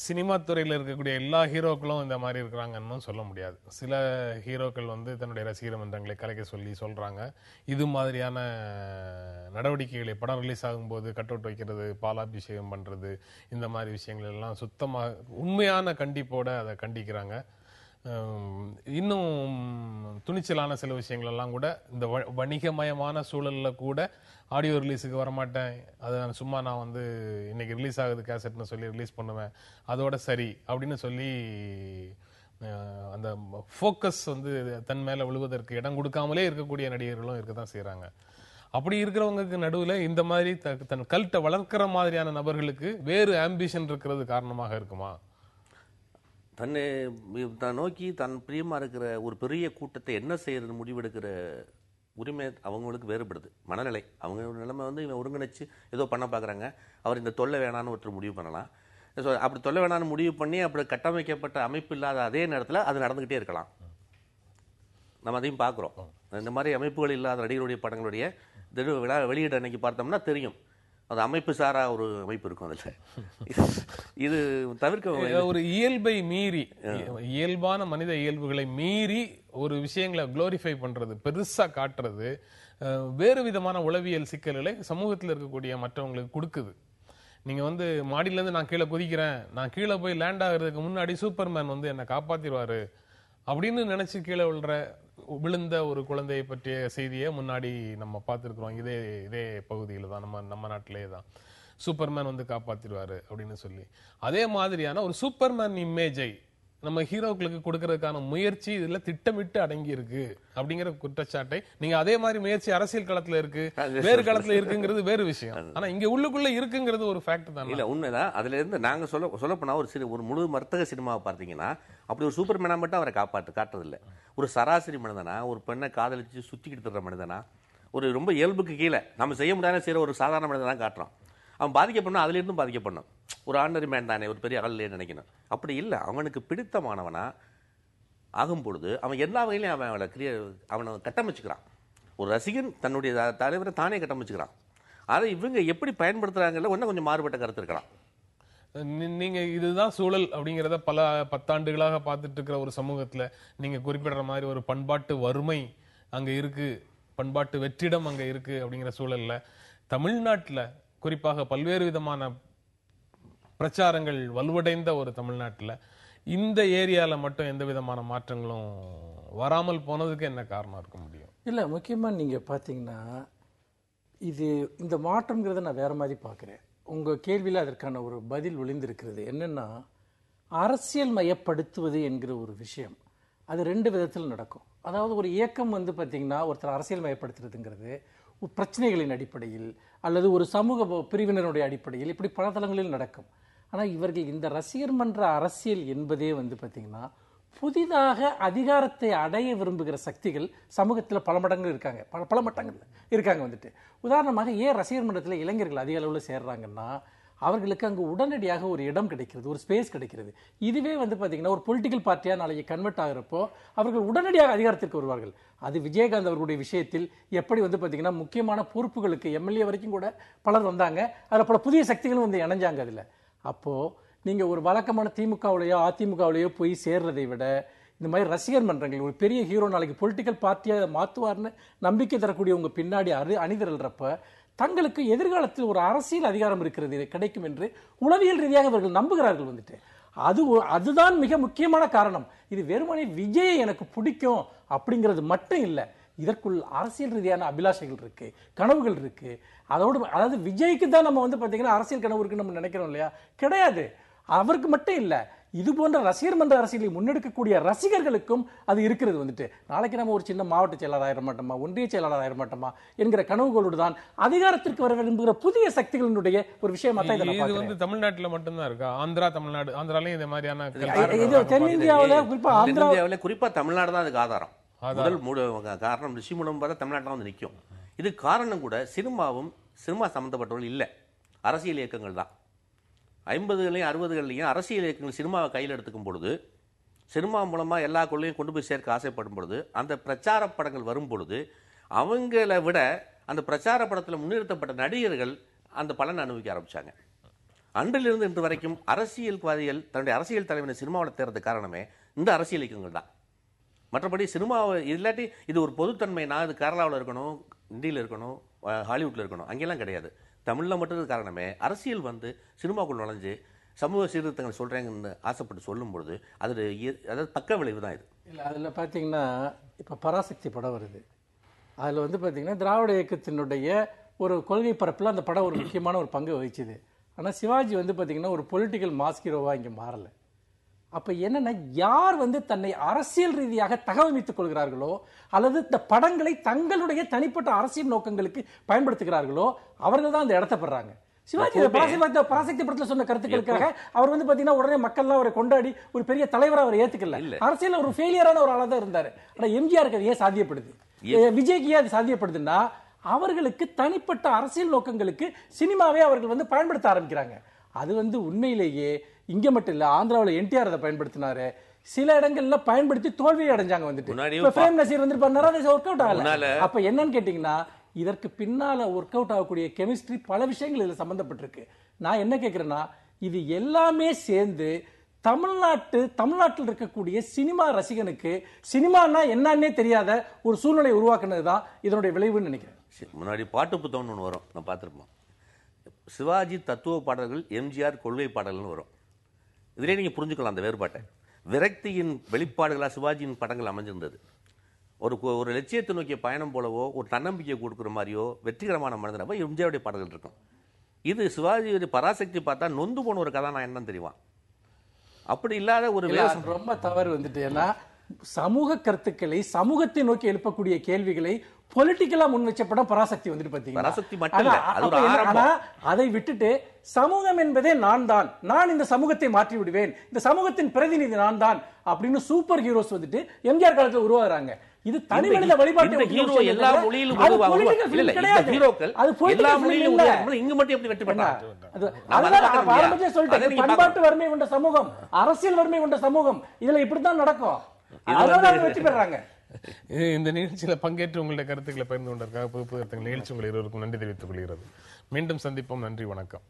Cinema துறையில் இருக்கக்கூடிய எல்லா ஹீரோக்களும் இந்த மாதிரி இருக்கிறாங்கன்னு சொல்ல முடியாது. சில ஹீரோக்கள் வந்து தன்னுடைய ரசிகர் மன்றங்களை கலைக்க சொல்லி சொல்றாங்க. இது மாதிரியான நடவடிக்கைகளை படம் ரிலீஸ் ஆகும்போது கட் அவுட் வைக்கிறது, பாலாபிஷேகம் பண்றது, இந்த மாதிரி விஷயங்கள் எல்லாம் சுத்தமாக உண்மையான கண்டிப்போட அதை கண்டிக்கிறாங்க. இன்னும் துணிச்சலான சில விஷயங்கள் எல்லாம் கூட இந்த வணிகமயமான சூழல்ல கூட ஆடியோ ரிலீஸுக்கு வரமாட்டேன், அதை சும்மா நான் வந்து இன்னைக்கு ரிலீஸ் ஆகுது கேசட்னு சொல்லி ரிலீஸ் பண்ணுவேன், அதோட சரி அப்படின்னு சொல்லி அந்த ஃபோக்கஸ் வந்து தன் மேல விழுவதற்கு இடம் கொடுக்காமலே இருக்கக்கூடிய நடிகர்களும் இருக்கதான் செய்யறாங்க. அப்படி இருக்கிறவங்களுக்கு நடுவில் இந்த மாதிரி தன் கல்ட்டை வளர்க்கிற மாதிரியான நபர்களுக்கு வேறு ஆம்பிஷன் இருக்கிறது காரணமாக இருக்குமா? தான் நோக்கி தன் பிரியமா இருக்கிற ஒரு பெரிய கூட்டத்தை என்ன செய்யறது முடிவெடுக்கிற உரிமை அவங்களுக்கு வேறுபடுது. மனநிலை அவங்க நிலைமை வந்து இவன் ஒருங்கிணைச்சு ஏதோ பண்ண பார்க்குறாங்க. அவர் இந்த தொல்லை வேணான்னு ஒருத்தர் முடிவு பண்ணலாம். ஸோ அப்படி தொல்லை வேணான்னு முடிவு பண்ணி அப்படி கட்டமைக்கப்பட்ட அமைப்பு இல்லாத அதே நேரத்தில் அது நடந்துக்கிட்டே இருக்கலாம். நம்ம அதையும் பார்க்குறோம். இந்த மாதிரி அமைப்புகள் இல்லாத நடிகருடைய படங்களுடைய வெளியீடு அன்னைக்கு பார்த்தோம்னா தெரியும், அது அமைப்பு சாரா ஒரு அமைப்பு இருக்கும். அதில் இது தவிர்க்க ஒரு இயல்பை மீறி, இயல்பான மனித இயல்புகளை மீறி ஒரு விஷயங்களை குளோரிஃபை பண்றது, பெருசா காட்டுறது வேறு விதமான உளவியல் சிக்கல்களை சமூகத்தில் இருக்கக்கூடிய மற்றவங்களுக்கு கொடுக்குது. நீங்க வந்து மாடியிலேருந்து நான் கீழே குதிக்கிறேன், நான் கீழே போய் லேண்ட் ஆகுறதுக்கு முன்னாடி சூப்பர்மேன் வந்து என்னை காப்பாத்திடுவாரு அப்படின்னு நினைச்சு கீழே விழுந்த ஒரு குழந்தையை பற்றிய செய்தியை முன்னாடி நம்ம பார்த்துருக்குறோம். இதே பகுதியில் தான், நம்ம நாட்டிலே தான். சூப்பர்மேன் வந்து காப்பாத்திடுவாரு அப்படின்னு சொல்லி அதே மாதிரியான ஒரு சூப்பர்மேன் இமேஜை நம்ம ஹீரோக்களுக்கு கொடுக்கறதுக்கான முயற்சி இதுல திட்டமிட்டு அடங்கி இருக்கு அப்படிங்கிற குற்றச்சாட்டை நீங்க அதே மாதிரி முயற்சி அரசியல் களத்துல இருக்கு, வேறு களத்துல இருக்குங்கிறது வேறு விஷயம். ஆனா இங்க உள்ளுக்குள்ள இருக்குங்கிறது ஒரு ஃபேக்ட் தான். இல்ல உண்மைதான். அதுல இருந்து நாங்க சொல்ல போனா ஒரு முழு வர்த்தக சினிமாவை பார்த்தீங்கன்னா அப்படி ஒரு சூப்பர்மேனா மட்டும் அவரை காட்டுறது இல்லை. ஒரு சராசரி மனிதனா, ஒரு பெண்ணை காதலிச்சு சுத்திக்கிட்டு தர்ற மனிதனா, ஒரு ரொம்ப இயல்புக்கு கீழே நம்ம செய்ய முடியாத செய்யற ஒரு சாதாரண மனிதனா காட்டுறான். அவன் பாதிக்கப்படணும், அதுல இருந்தும் பாதிக்கப்படணும். ஒரு ஆர்டினரி மேன் தானே, ஒரு பெரிய ஆள் நினைக்கணும். அப்படி இல்லை. அவனுக்கு பிடித்தமானவனா ஆகும் பொழுது அவன் எல்லா வகையிலையும் அவனை கட்டமைச்சுக்கிறான். ஒரு ரசிகன் தன்னுடைய தலைவரை தானே கட்டமைச்சுக்கிறான். அதை இவங்க எப்படி பயன்படுத்துறாங்கல்ல ஒன்னும் கொஞ்சம் மாறுபட்ட கருத்து இருக்கலாம். நீங்க இதுதான் சூழல் அப்படிங்கிறத பல பத்தாண்டுகளாக பார்த்துட்டு இருக்கிற ஒரு சமூகத்துல நீங்க குறிப்பிடுற மாதிரி ஒரு பண்பாட்டு வறுமை அங்க இருக்கு, பண்பாட்டு வெற்றிடம் அங்க இருக்கு அப்படிங்கிற சூழல்ல தமிழ்நாட்டுல குறிப்பாக பல்வேறு விதமான பிரச்சாரங்கள் வலுவடைந்த ஒரு தமிழ்நாட்டில் இந்த ஏரியால மட்டும் எந்த விதமான மாற்றங்களும் வராமல் போனதுக்கு என்ன காரணம் இருக்க முடியும்? இல்லை, முக்கியமாக நீங்கள் பார்த்தீங்கன்னா இந்த மாற்றங்கிறத நான் வேற மாதிரி பார்க்குறேன். உங்கள் கேள்வியில் அதற்கான ஒரு பதில் ஒளிந்திருக்கிறது. என்னென்னா, அரசியல் மயப்படுத்துவது என்கிற ஒரு விஷயம் அது ரெண்டு விதத்தில் நடக்கும். அதாவது ஒரு இயக்கம் வந்து பார்த்தீங்கன்னா ஒருத்தர் அரசியல் மயப்படுத்துறதுங்கிறது பிரச்சனைகளின் அடிப்படையில் அல்லது ஒரு சமூக பிரிவினருடைய அடிப்படையில் இப்படி பல தளங்களில் நடக்கும். ஆனால் இவர்கள் இந்த ரசிகர் மன்ற அரசியல் என்பதே வந்து பார்த்தீங்கன்னா புதிதாக அதிகாரத்தை அடைய விரும்புகிற சக்திகள் சமூகத்தில் பல மடங்கு இருக்காங்க, பல மட்டங்கள் இருக்காங்க. வந்துட்டு உதாரணமாக ஏன் ரசிகர் மன்றத்தில் இளைஞர்கள் அதிக அளவில் சேர்றாங்கன்னா அவர்களுக்கு அங்கு உடனடியாக ஒரு இடம் கிடைக்கிறது, ஒரு ஸ்பேஸ் கிடைக்கிறது. இதுவே வந்து பார்த்தீங்கன்னா ஒரு பொலிட்டிக்கல் பார்ட்டியாக நாளைக்கு கன்வெர்ட் ஆகிறப்போ அவர்கள் உடனடியாக அதிகாரத்திற்கு வருவார்கள். அது விஜயகாந்த் அவர்களுடைய விஷயத்தில் எப்படி வந்து பார்த்தீங்கன்னா முக்கியமான பொறுப்புகளுக்கு எம்எல்ஏ வரைக்கும் கூட பலர் வந்தாங்க, அதில் பல புதிய சக்திகளும் வந்து இணைஞ்சாங்க. அதில் அப்போது நீங்கள் ஒரு வழக்கமான திமுகவுலையோ அதிமுகவுலையோ போய் சேர்றதை விட இந்த மாதிரி ரசிகர் மன்றங்கள் ஒரு பெரிய ஹீரோ நாளைக்கு பொலிட்டிக்கல் பார்ட்டியாக மாற்றுவார்னு நம்பிக்கை தரக்கூடிய உங்கள் பின்னாடி அணிதிரல்றப்ப தங்களுக்கு எதிர்காலத்தில் ஒரு அரசியல் அதிகாரம் இருக்கிறது கிடைக்கும் என்று உளவியல் ரீதியாக அவர்கள் நம்புகிறார்கள். வந்துட்டு அதுதான் மிக முக்கியமான காரணம். இது வெறுமனே விஜயை எனக்கு பிடிக்கும் அப்படிங்கிறது மட்டும் இல்லை, இதற்குள் அரசியல் ரீதியான அபிலாஷைகள் இருக்கு, கனவுகள் இருக்கு. அதாவது விஜய்க்கு தான் நம்ம வந்து பாத்தீங்கன்னா அரசியல் கனவு இருக்குன்னு நம்ம நினைக்கிறோம் இல்லையா? கிடையாது. அவருக்கு மட்டும் இல்ல, இது போன்ற ரசிகர் மன்ற அரசியலை முன்னெடுக்கக்கூடிய ரசிகர்களுக்கும் அது இருக்கிறது. வந்துட்டு நாளைக்கு நம்ம ஒரு சின்ன மாவட்ட செயலாளர் ஆயிட மாட்டோமா, ஒன்றிய செயலாளர் ஆயிட மாட்டோமா என்கிற கனவுகளோடு தான் அதிகாரத்திற்கு வர விரும்புகிற புதிய சக்திகளினுடைய ஒரு விஷயமா தான் இது வந்து தமிழ்நாட்டில் மட்டும்தான் இருக்கா? ஆந்திரா, தமிழ்நாடு, ஆந்திராலையும் இந்த மாதிரியான தென்னிந்தியாவில் குறிப்பா தமிழ்நாடு தான் அதுக்கு ஆதாரம். முதல் காரணம் ரிஷி மூலம் பார்த்தா தமிழ்நாட்டில் வந்து நிற்கும். இது காரணம் கூட சினிமா சம்பந்தப்பட்டவர்கள் இல்லை, அரசியல் இயக்கங்கள் தான். 50களையும் 60களையும் அரசியல் இயக்கங்கள் சினிமாவை கையில் எடுத்துக்கும் பொழுது, சினிமா மூலமாக எல்லா கொள்ளையும் கொண்டு போய் சேர்க்க ஆசைப்படும் பொழுது, அந்த பிரச்சார படங்கள் வரும் பொழுது அவங்கள விட அந்த பிரச்சார படத்தில் முன்னிறுத்தப்பட்ட நடிகர்கள் அந்த பலனை அனுபவிக்க ஆரம்பிச்சாங்க. அன்றிலிருந்து இன்று வரைக்கும் அரசியல்வாதிகள் தன்னுடைய அரசியல் தலைவனை சினிமாவில் தேர்றதுக்கு காரணமே இந்த அரசியல் இயக்கங்கள் தான். மற்றபடி சினிமாவை இல்லாட்டி இது ஒரு பொதுத்தன்மை, நான் இது கேரளாவில் இருக்கணும், இந்தியில் இருக்கணும், ஹாலிவுட்டில் இருக்கணும், அங்கெல்லாம் கிடையாது. தமிழில் மட்டும் காரணமே அரசியல் வந்து சினிமாக்குள் நுழைஞ்சு சமூக சீர்திருத்தங்கள் சொல்கிறேங்கன்னு ஆசைப்பட்டு சொல்லும்பொழுது அதாவது பக்க விளைவு தான் இது. இல்லை, அதில் பார்த்தீங்கன்னா இப்போ பராசக்தி படம் வருது. அதில் வந்து பார்த்தீங்கன்னா திராவிட இயக்கத்தினுடைய ஒரு கொள்கை பரப்பில் அந்த படம் ஒரு முக்கியமான ஒரு பங்கு வகிச்சுது. ஆனால் சிவாஜி வந்து பார்த்தீங்கன்னா ஒரு பொலிட்டிக்கல் மாஸ் ஹீரோவாக இங்கே மாறலை. அப்போ என்னன்னா, யார் வந்து தன்னை அரசியல் ரீதியாக தகவமைத்துக் கொள்கிறார்களோ அல்லது இந்த படங்களை தங்களுடைய தனிப்பட்ட அரசியல் நோக்கங்களுக்கு பயன்படுத்துகிறார்களோ அவர்கள் தான் அந்த இடத்த பெறாங்க. சிவாஜி பராசக்தி படத்துல சொன்ன கருத்துக்களுக்காக அவர் வந்து பாத்தீங்கன்னா உடனே மக்கள்லாம் அவரை கொண்டாடி ஒரு பெரிய தலைவரை அவர் ஏத்துக்கல. அரசியல் ஒரு ஃபெயிலியரான ஒரு ஆளா தான் இருந்தாரு. ஆனா எம்ஜிஆருக்கு அது ஏன் சாத்தியப்படுது, விஜய்க்கு ஏன் அது சாத்தியப்படுதுன்னா அவர்களுக்கு தனிப்பட்ட அரசியல் நோக்கங்களுக்கு சினிமாவே அவர்கள் வந்து பயன்படுத்த ஆரம்பிக்கிறாங்க. அது வந்து உண்மையிலேயே இங்க மட்டும் இல்ல, ஆந்திராவில் என்டிஆர் அதை பயன்படுத்தினாரு. சில இடங்கள்ல பயன்படுத்தி தோல்வியை அடைஞ்சாங்க. வந்துட்டு பிரேம் நசீர் வந்து ஒர்க் அவுட் ஆகல. அப்ப என்னன்னு கேட்டீங்கன்னா, இதற்கு பின்னால ஒர்க் அவுட் ஆகக்கூடிய கெமிஸ்ட்ரி பல விஷயங்கள் இதுல சம்பந்தப்பட்டிருக்கு. நான் என்ன கேட்கிறேன்னா, இது எல்லாமே சேர்ந்து தமிழ்நாட்டில் இருக்கக்கூடிய சினிமா ரசிகனுக்கு சினிமானா என்னன்னே தெரியாத ஒரு சூழ்நிலை உருவாக்குனதுதான் இதனுடைய விளைவுன்னு நினைக்கிறேன். முன்னாடி பாட்டு புத்தகம்னு ஒன்று வரும், நான் பார்த்துருப்போம். சிவாஜி தத்துவ பாடல்கள், எம்ஜிஆர் கொள்கை பாடல்கள்னு வரும். இதிலே நீங்கள் புரிஞ்சுக்கலாம் அந்த வேறுபாட்டை. விரக்தியின் வெளிப்பாடுகளாக சிவாஜியின் படங்கள் அமைஞ்சிருந்தது. ஒரு லட்சியத்தை நோக்கிய பயணம் போலவோ, ஒரு தன்னம்பிக்கை கொடுக்குற மாதிரியோ, வெற்றிகரமான மனிதனப்போ எம்ஜிஆருடைய பாடல்கள் இருக்கும். இது சிவாஜியுடைய பராசக்தி பார்த்தா நொந்து போன ஒரு கதாநாயகன் தான் தெரியும். அப்படி இல்லாத ஒரு ரொம்ப தவறு வந்துட்டு. ஏன்னா சமூக கருத்துக்களை சமூகத்தை நோக்கி எழுப்பக்கூடிய கேள்விகளை பொலிட்டிக்கலா முன் வச்ச படம் பராசக்தி வந்துட்டு பாத்தீங்கன்னா, அதை விட்டுட்டு சமூகம் என்பதே நான் தான், நான் இந்த சமூகத்தை மாற்றி விடுவேன், இந்த சமூகத்தின் பிரதிநிதி நான் தான் அப்படின்னு சூப்பர் ஹீரோஸ் வந்துட்டு எம்ஜிஆர் காலத்துல உருவாகுறாங்க. இது தனி மனித வழிபாட்டு எல்லா மொழியிலும் பண்பாட்டு வறுமை கொண்ட சமூகம், அரசியல் வறுமை கொண்ட சமூகம், இதுல இப்படித்தான் நடக்கும். வெற்றி பெறாங்க. இந்த நிகழ்ச்சியில பங்கேற்று உங்களுடைய கருத்துக்களை பகிர்ந்து கொண்டதற்காக புது புது நிகழ்ச்சி உங்கள் இருவருக்கும் நன்றி தெரிவித்துக் கொள்கிறது. மீண்டும் சந்திப்போம். நன்றி, வணக்கம்.